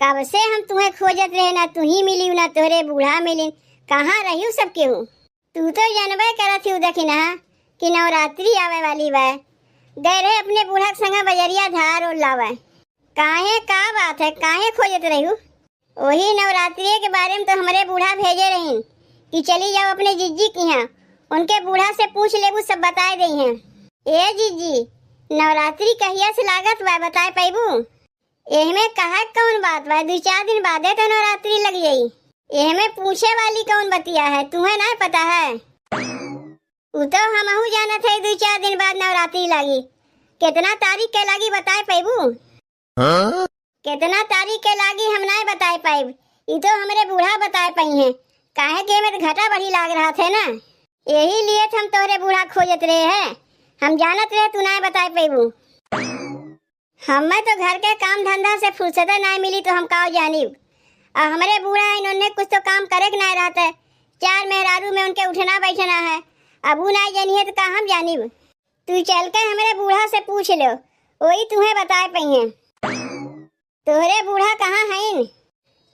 कब से हम तुम्हें खोजत रहे, ना तू ही मिली ना तोहरे बूढ़ा मिली। कहाँ रही सब केहू? तू तो जानबे करत ही दखिना कि नवरात्रि आवे वाली बा। गए रहे अपने बूढ़ा के संग बजरिया धार और लावे। काहे का बात है, काहे खोजत रही? वही नवरात्रि के बारे में तो हमारे बूढ़ा भेजे रही कि चली जाओ अपने जीजी के यहाँ, उनके बूढ़ा से पूछ ले, वो सब बताए दई हैं। ए जीजी, नवरात्रि कहिया से लागत बा, बताए पैबू? एहमे कहा कौन बात बा, 2-4 दिन बादे तो नवरात्रि लग जाई। एहमे पूछे वाली कौन बतिया है, तुम्हें नहीं पता है? उ तो हमहू जानत है 2-4 दिन बाद नवरात्रि लागी। कितना तारीख के लागी बताए पैबू? कितना तारीख के लागी हम नहीं बताए पाइब, ये तो हमारे बूढ़ा बताए पाई हैं। काहे के में घाटा बढ़ी लाग रहा थे ना, यही लिए हम तोहरे बूढ़ा खोजत रहे हैं। हम जानत रहे तू नहीं बताए पैबू। हमें तो घर के काम धंधा से फुर्सत नहीं मिली तो हम काव जानिब। हमारे बूढ़ा इन्होंने कुछ तो काम करे के नहीं रहता है। 4 मेहरारू में उनके उठना बैठना है, अब वो नहीं जानिए तो कहाँ हम जानिब। तू चल के हमारे बूढ़ा से पूछ लो, वही तुम्हें बताए पाई हैं। तोहरे बूढ़ा कहाँ हैं?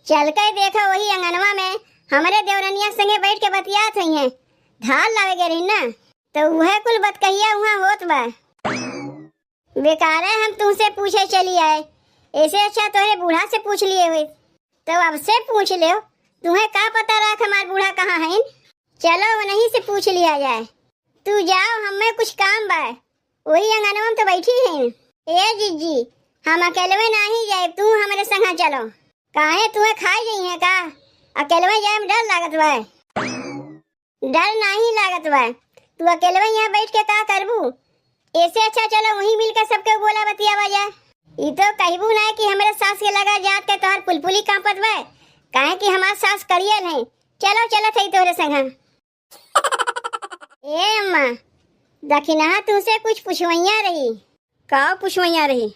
चल के देखो, वही अंगनवा में हमारे देवरनिया संगे बैठ के बतियात हुई हैं। धार लावे गए रही ना, तो वह कुल बतकहिया वहाँ होत बा। बेकार है हम तुमसे पूछे चली आए, ऐसे अच्छा तोहरे बूढ़ा से पूछ लिए हुए। तो अब से पूछ लो, तुम्हें क्या पता रहा हमारे बूढ़ा कहाँ है? चलो वहीं से पूछ लिया जाए। तू जाओ, हमें कुछ काम बा, वही अंगनवा में तो बैठी हैं। ए जीजी, हम अकेले में नहीं जाए, तू हमारे संग चलो। काहे तुम्हें खाई गई है का? अकेले में जाए में डर लागत बा? डर नहीं लागत बा, तू अकेले में यहाँ बैठ के का करबू? ऐसे अच्छा चलो वहीं मिलकर सबके बोला बतिया जाए। ये तो कहबू ना कि हमारे सास के लगा जात के तोहर पुलपुली कांपत बा, काहे कि हमार सास करिए नहीं। चलो चलो थई तोहरे संग। ए अम्मा, दखिना तुझसे कुछ पुछवैया रही। का पुछवैया रही?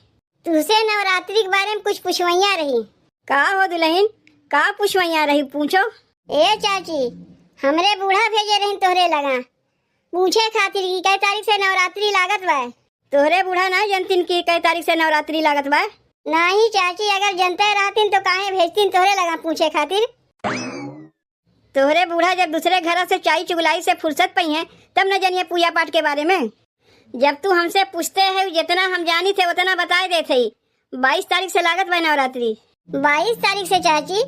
तुझसे नवरात्रि के बारे में कुछ पुछवैया रही। का हो दुल्हन, का पुछवैया रही, पूछो। ए चाची, हमरे बूढ़ा भेजे रही तोहरे लगा पूछे खातिर की कई तारीख से नवरात्रि लागत बा। तोहरे बूढ़ा नहीं जानतीन की कई तारीख से नवरात्रि लागत बा? नहीं चाची, अगर जनते रहतीन तो काहे भेजतीन तोहरे लगा पूछे खातिर। तोहरे बूढ़ा जब दूसरे घर से चाई चुगलाई से फुर्सत पई है तब न जानिए पूजा पाठ के बारे में। जब तू हमसे पूछते है जितना हम जानी थे उतना बताए देते ही। 22 तारीख से लागत बा नवरात्रि। 22 तारीख से चाची,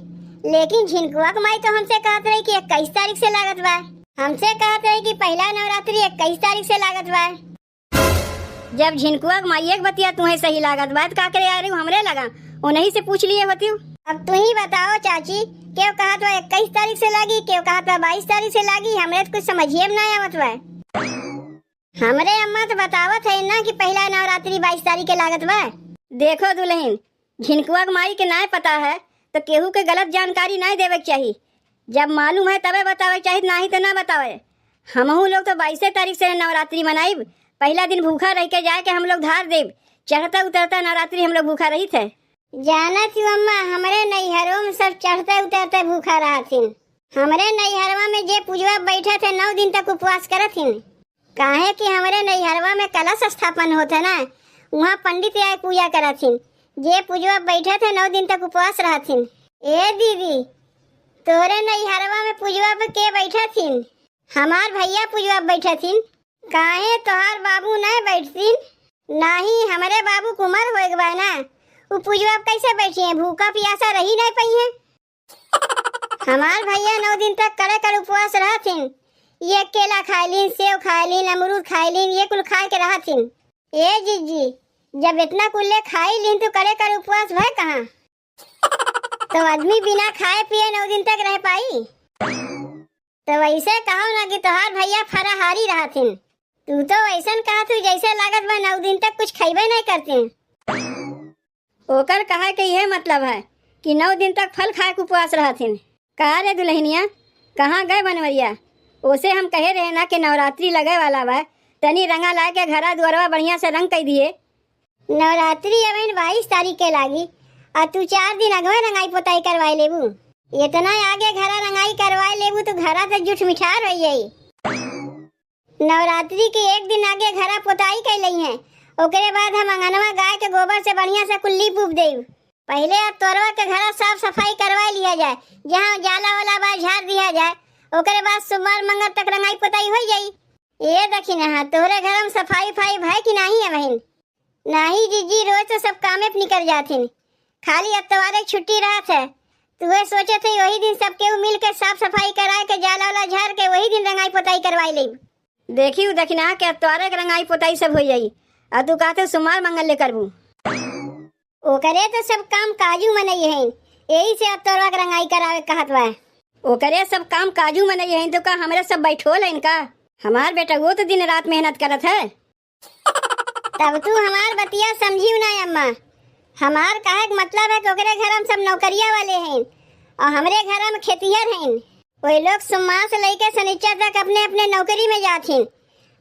लेकिन झिनकुआ माई तो हमसे कहत रही कि 21 तारीख से लागत बा। हमसे कहत रही कि पहला नवरात्रि 21 तारीख से लागत बा। जब झिनकुआ माई एक बतिया तुम्हें सही लागत बा तो का करे आ रही हमरे लगा, उन्हीं से पूछ लिए होती। अब तू ही बताओ चाची, क्यों कहा तो 21 तारीख से लागी, क्यों कहा तो 22 तारीख से लागी? हमरे तो कुछ समझिए में नहीं आवत बा। हमरे अम्मा तो बतावत है ना कि पहला नवरात्रि 22 तारीख के लागत बा। देखो दुल्हन, झिनकुआ माई के नहीं पता है तो केहू के गलत जानकारी नहीं देवे चाहिए। जब मालूम है तबे बतावे चाहिए, नहीं तो ना बतावे। हमहू लोग तो 22 तारीख से नवरात्रि मनाइब। पहला दिन भूखा रह के जाके हम लोग धार देव, चढ़ता उतरता नवरात्रि हम लोग भूखा रही थे। जाना थी अम्मा, हमारे नैहरों में सब चढ़ते उतरते भूखा रहा थी। हमारे नैहरवा में जे पूजवा बैठे थे 9 दिन तक उपवास करत थी। काहे कि हमारे नैहरवा में कलश स्थापन होता ना, वहाँ पंडित आए पूजा करत थी। जे पूजवा बैठे थे 9 दिन तक उपवास रहा थी। ए दीदी, तोरे नैहरवा में पूजवा पे के बैठा थी? हमार भैया पूजवा बैठा थी। काहे तोहार बाबू नहीं बैठतीन? नहीं, हमारे बाबू कुमार हो गए ना, वो पूजवा कैसे बैठी है? भूखा प्यासा रही नहीं पाई है। हमार भैया 9 दिन तक करे कर उपवास रहा थी। ये केला खाए लीन, सेव खाए लीन, अमरूद खाए लीन, ये कुल खाए के रहा थी। ए जीजी, जब इतना कुल्ले खाई लीन तो करे कर उपवास भय कहाँ? तो आदमी बिना खाए पिए 9 दिन तक रह पाई? तो वैसे कहो ना कि तोहार भैया फराहारी रहा थी। तू तो ऐसा कहा तू जैसे लागत बा 9 दिन तक कुछ खाइबे नहीं करते। ओकर कहा के यह मतलब है कि 9 दिन तक फल खाए के उपवास रहा थी। कहा रे दुल्हनिया, कहाँ गए बनवरिया? उसे हम कहे रहे ना कि नवरात्रि लगे वाला बा, तनी रंगा ला के घरा दुआरवा बढ़िया से रंग कर दिए। नवरात्रि अबे 22 तारीख के लागी और तू 4 दिन अगवे रंगाई पोताई करवाई लेबू। इतना आगे घरा रंगाई करवाई लेबू तो घरा तो जुठ मिठार हो जाई। नवरात्रि के 1 दिन आगे घरा पोताई कर ली है, ओकरे बाद हम अंगनवा गाय के गोबर से बढ़िया से कुल्ली पूप देव। पहले अब तोरवा के घर साफ सफाई करवा लिया जाए, जहाँ जाला वाला बार झाड़ दिया जाए, ओकरे बाद सोमवार मंगल तक रंगाई पुताई हो जाई। ये देखी ना तोहरे घर में सफाई फाई भाई कि नहीं है बहन? नहीं जीजी, रोज तो सब कामे पे निकल जाथिन, खाली अब तुम्हारे छुट्टी रात है। तुहे सोचे थे वही दिन सब केहू मिल के साफ सफाई कराए के जाला वाला झाड़ के वही दिन रंगाई पुताई करवाई ले। देखी देखना के अब तोहरे के रंगाई पुताई सब हो जाई, और तू कहते सोमवार मंगल ले करबू। ओकरे तो सब काम काजू मनई है, यही से अब तोरवा के रंगाई करावे कहत बा। ओकरे सब काम काजू मनई है तो का हमरे सब बैठोल है इनका? हमार बेटा वो तो दिन रात मेहनत करत है। तब तू हमार बतिया समझी ना अम्मा। हमार कहे का मतलब है कि ओकरे घर में सब नौकरिया वाले हैं और हमरे घर में खेतिहर हैं। वही लोग सोमवार से लेके शनिचर तक अपने अपने नौकरी में जाथिन,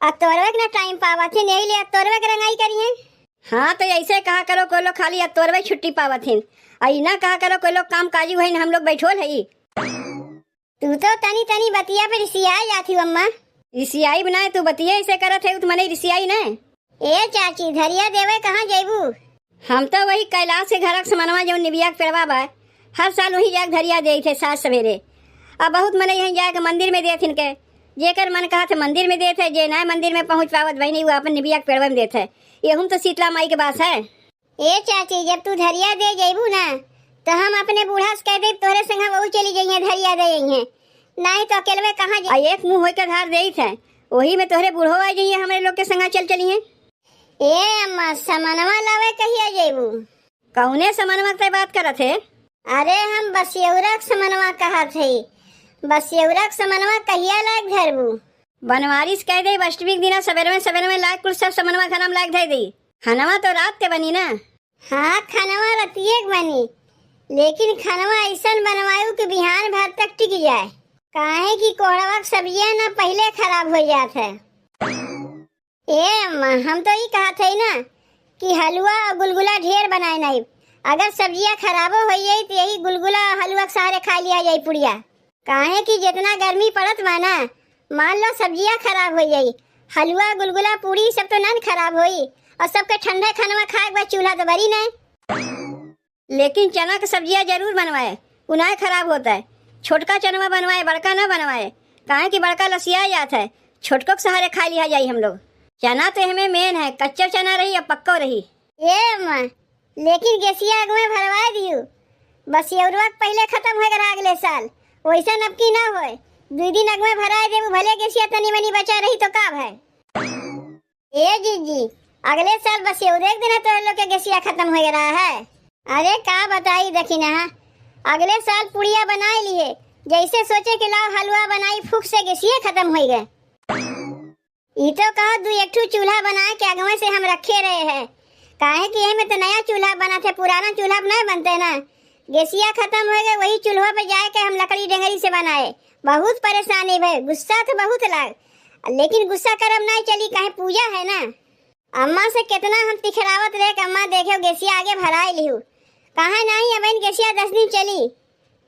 और तोरवे के ना टाइम पावथिन, यही लिए तोरवे के रंगाई करिए। हाँ तो ऐसे कहा करो कोई लोग खाली तोरवे छुट्टी पावथिन, और ना कहा करो कोई लोग काम काजू है हम लोग बैठोल है। तू तो तनी तनी बतिया पे रिसियाई जाती अम्मा। रिसियाई बनाए तू बतिया ऐसे करत है तो मने रिसियाई ना। ए चाची धरिया देवे कहाँ जेबू? हम तो वही कैलाश के घर समनवा जो निबिया के पेड़वा बा, हर साल वही जाके धरिया दे थे सात सवेरे। अब बहुत मन यहीं जाके मंदिर में देथिन के, जेकर मन कहा थे मंदिर में देते, जे ना मंदिर में पहुँच पावत वही नहीं वो अपन निबिया के पेड़वा में देते। ये हम तो शीतला माई के पास है। ए चाची जब तू धरिया दे जेबू ना तो हम अपने बूढ़ा से कह दे तोरे संग वही चली जाइए धरिया दे जाइए, नहीं तो अकेले कहाँ जाए। एक मुँह होकर धार दे थे वही में तोहरे बूढ़ो आ जाइए, हमारे लोग के संग चल चलिए। ए अम्मा समनवा लावे कहिया जेबू? कौने समनवा से बात करत है? अरे हम बसियौरा समनवा कहा थे। बसियौरा समनवा कहिया लाग धरबू? बनवारी से कह दे अष्टमी दिना सवेरे में लाग कुल सब समनवा खाना में लाग दे दी। खानवा तो रात के बनी ना। हाँ खानवा रतिये के बनी, लेकिन खानवा ऐसा बनवायू कि बिहान भर तक टिक जाए, काहे कि कोहड़वा सब्जियां ना पहले खराब हो जात है। ए अम्मा हम तो ये कहा थे ना कि हलवा और गुलगुला ढेर बनाए नहीं, अगर सब्जियां खराबो हो जाई तो यही गुलगुला हलवा के सहारे खा लिया जाए पुड़िया, काहे कि जितना गर्मी पड़त बा ना, मान लो सब्जियां खराब हो जाई, हलवा गुलगुला पूड़ी सब तो नन खराब होई, और सबके ठंडा खाना खाए के बाद चूल्हा तो बरी नहीं। लेकिन चना की सब्जियां जरूर बनवाए, उन्हें खराब होता है। छोटका चनवा बनवाए, बड़का न बनवाए, काहे कि बड़का लसिया जाता है, छोटको के सहारे खा लिया जाए हम लोग। चना तो हमें मेन है, कच्चा चना रही या पक्का रही। ये अम्मा लेकिन गैसिया आग में भरवा दियो, बस ये पहले खत्म हो गया अगले साल, वैसा नबकी ना होए, 2 दिन अग में भरा दे भले गैसिया तनी मनी बचा रही तो का है। ए जीजी अगले साल बस ये एक दिन तो लोग के गैसिया खत्म हो गया है। अरे का बताई देखी ना, अगले साल पुड़िया बनाए लिए, जैसे सोचे कि लाओ हलवा बनाई, फूक से गैसिया खत्म हो गए। ये तो कहा 2 चूल्हा बना के अगवे से हम रखे रहे हैं, काहे कि यही में तो नया चूल्हा बना थे, पुराना चूल्हा नहीं बनते ना। गैसिया खत्म हो गए, वही चूल्हा पे जाए के हम लकड़ी डेंगरी से बनाए, बहुत परेशानी भई, गुस्सा तो बहुत लाग, लेकिन गुस्सा करम नहीं चली, काहे पूजा है ना। अम्मा से कितना हम तिखरावत रहे कि अम्मा देखो गैसिया आगे भराए लिहू, कहा नहीं अब गैसिया 10 दिन चली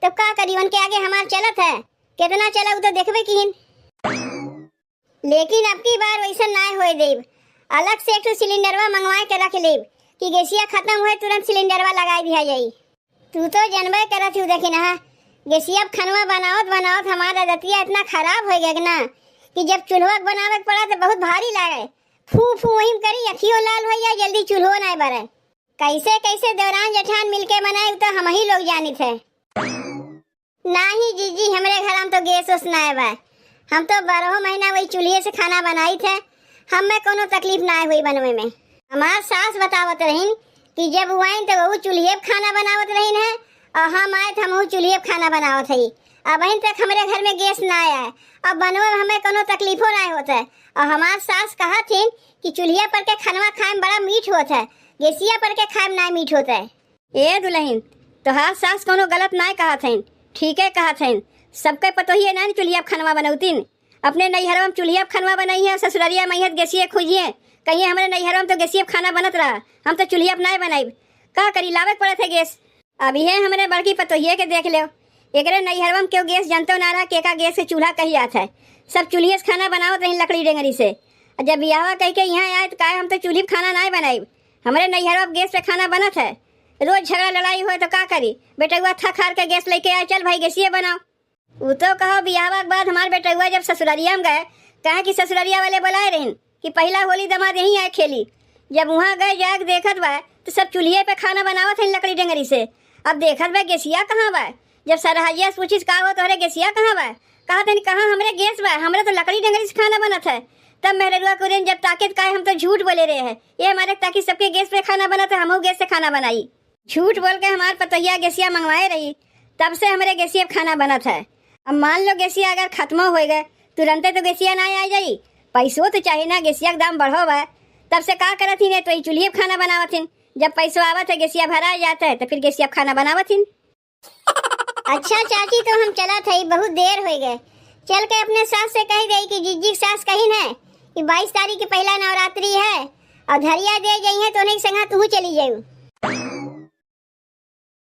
तो का करी, उनके आगे हमार चलत है, कितना चला तो देखबे की। लेकिन अब की बार वैसा ना होए देव, अलग से एक सिलेंडरवा मंगवा के रख लेब कि गैसिया खत्म हुए तुरंत सिलेंडरवा लगा दिया जाई। तू तो जनबे करत हूँ देखी ना, गैसिया खानवा बनावत हमारा रतिया इतना खराब हो गया ना कि जब चूल्हा बनावे पड़ा तो बहुत भारी लागे, फू फू वही करी अखियों लाल हो जाए, जल्दी चूल्हो ना बरे। कैसे कैसे दौरान जेठान मिलके बनाए तो हम ही लोग जानी थे। नहीं जीजी हमरे घर में तो गैस उस ना है, हम तो 12 महीना वही चूल्हे से खाना बनाई थे, हमें कोनो तकलीफ ना हुई बनवे में। हमार सास बतावत रहीन कि जब वो आई तो वो चूल्हे पे खाना बनावत रहीन है, और हम आए तो हम चूल्हे पे खाना बनावत है। अब अभी तक हमारे घर में गैस ना आया है, अब बनवे में हमें कोनो तकलीफो ना होता है। और हमार सास कहा थी कि चूल्हे पर के खाना खाए में बड़ा मीठ होता है, गैसिया पर के खाए में ना मीठ होता है। ए दुल्हन तोहार सास कोनो गलत ना कहा थे, ठीक है कहा थे, सबके पतो ही है ना चूल्हा खनवा बनौतीन, अपने नैहर में चूल्हा खनवा बनाई है, ससुररिया मैहत गैसिया खोजिए, कहिए हमारे नैहर में तो गैसिया खाना बनत रहा, हम तो चूल्हा अपना बनाई, का करी लावे पड़े थे गैस। अभी है हमारे बड़की पतोहिए के देख लो, एक नैहर में क्यों गैस जनतो ना रहा, केका गैस से चूल्हा कही आता है, सब चूल्हे से खाना बनावत रही लकड़ी डेंगरी से। जब ब्याह कह के यहाँ आए तो कहे हम तो चूल्हे खाना ना बनाई, हमारे नैहर में गैस पे खाना बनत है, रोज झगड़ा लड़ाई हो तो का करी? बेटुआ थक हार के गैस लेके आए, चल भाई गैसिए बनाओ। वो तो कहो बियाह के बाद हमारे बेटुआ जब ससुरालिया में गए, कहे कि ससुरालिया वाले बुलाए रहे कि पहला होली दमाद यहीं आए खेली। जब वहाँ गए जाके देखत बा तो सब चूल्हे पे खाना बनावत है लकड़ी डंगरी से। अब देखत बा गैसिया कहाँ बा। जब सरहजिया से पूछिस का हो तोहरे गैसिया कहाँ बा, कहा तनी कहाँ हमरे गैस बा, हमरे तो लकड़ी डंगरी से खाना बनत है। तब मेहरुआ कुरेन जब ताकत का हम तो झूठ बोले रहे हैं, ये हमारे ताकि सबके गैस पे खाना बनत है, हमहू गैस से खाना बनाई। झूठ बोल के हमारे पतोहिया गैसिया मंगवाए रही, तब से हमारे गैसिया खाना बनत है। अब मान लो गैसिया अगर खत्म हो गए तुरंते तो गैसिया ना आ जाई, पैसों तो चाहिए ना, गैसिया का दाम बढ़ो बा। तब से का करत ही तो चूल्हे पे खाना बनावत हिन। जब पैसों आवत है गैसिया भरा जाता है तो फिर गैसिया खाना बनावत हिन। अच्छा चाची तो हम चला था, बहुत देर हो गए। चल के अपने सास से कही गई कि जीजी की सास कही है कि 22 तारीख की पहला नवरात्रि है और धरिया दे गई है तो उन्हें संगा तू चली जाऊ।